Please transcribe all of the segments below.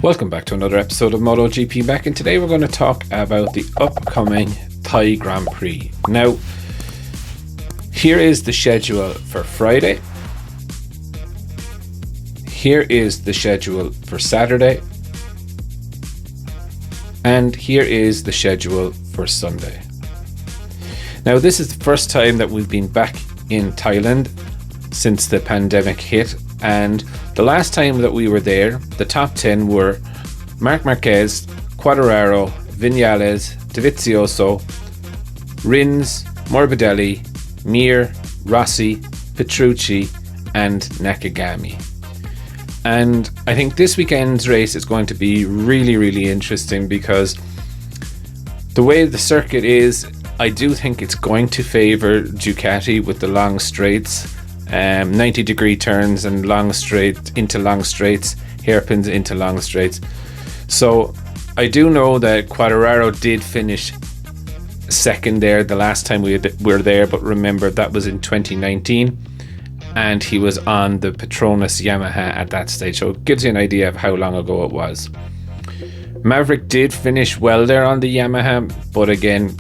Welcome back to another episode of Moto GP Back, and today we're going to talk about the upcoming Thai Grand Prix. Now, here is the schedule for Friday. Here is the schedule for Saturday. And here is the schedule for Sunday. Now, this is the first time that we've been back in Thailand since the pandemic hit. And the last time that we were there, the top 10 were Marc Marquez, Quartararo, Viñales, Dovizioso, Rins, Morbidelli, Mir, Rossi, Petrucci, and Nakagami. And I think this weekend's race is going to be really interesting because the way the circuit is, I do think it's going to favour Ducati with the long straights. 90-degree turns and long straights, hairpins into long straights. So I do know that Quartararo did finish second there the last time we were there, but remember that was in 2019 and he was on the Petronas Yamaha at that stage, so it gives you an idea of how long ago it was. Maverick did finish well there on the Yamaha, but again,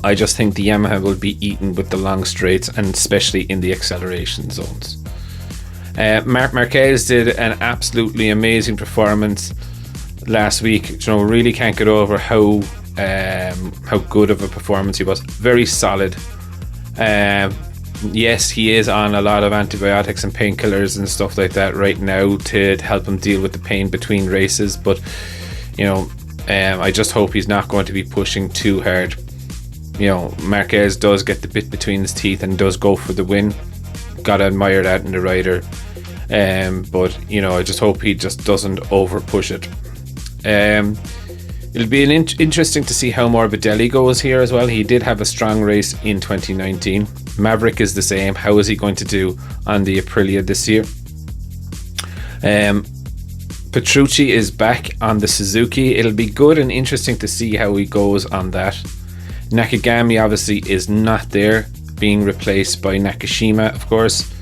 I just think the Yamaha will be eaten with the long straights, and especially in the acceleration zones. Marc Marquez did an absolutely amazing performance last week. Really can't get over how good of a performance he was. Very solid. Yes, he is on a lot of antibiotics and painkillers and stuff like that right now to help him deal with the pain between races, but I just hope he's not going to be pushing too hard. Marquez does get the bit between his teeth and does go for the win. Gotta admire that in the rider. But I just hope he just doesn't over push it. It'll be interesting to see how Morbidelli goes here as well. He did have a strong race in 2019. Maverick is the same. How is he going to do on the Aprilia this year? Petrucci is back on the Suzuki. It'll be good and interesting to see how he goes on that. Nakagami obviously is not there, being replaced by Nakashima, of course.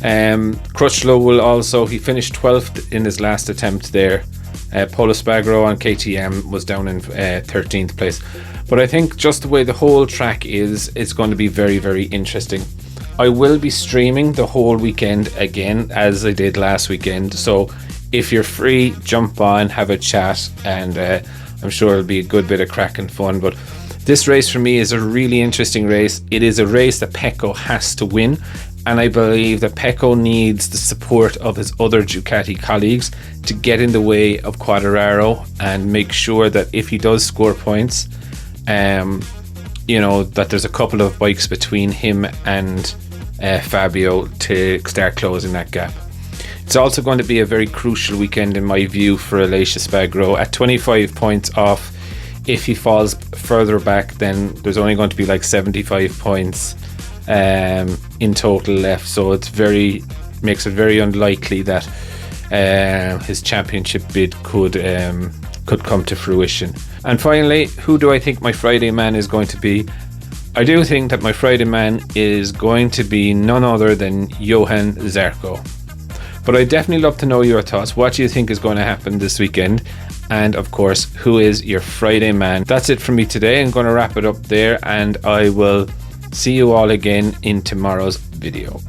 Crutchlow will also, he finished 12th in his last attempt there. Polo Spagro on KTM was down in 13th place. But I think just the way the whole track is, it's going to be very interesting. I will be streaming the whole weekend again, as I did last weekend. So if you're free, jump on, have a chat, and I'm sure it'll be a good bit of crack and fun. But this race for me is a really interesting race. It is a race that Pecco has to win, and I believe that Pecco needs the support of his other Ducati colleagues to get in the way of Quartararo and make sure that if he does score points, that there's a couple of bikes between him and Fabio to start closing that gap. It's also going to be a very crucial weekend in my view for Aleix Espargaro at 25 points off. If he falls further back, then there's only going to be like 75 points in total left, so makes it very unlikely that his championship bid could come to fruition. And finally, who do I think my Friday man is going to be? I do think that my Friday man is going to be none other than Johan Zarco. But I'd definitely love to know your thoughts. What do you think is going to happen this weekend? And of course, who is your Friday man? That's it from me today. I'm going to wrap it up there, and I will see you all again in tomorrow's video.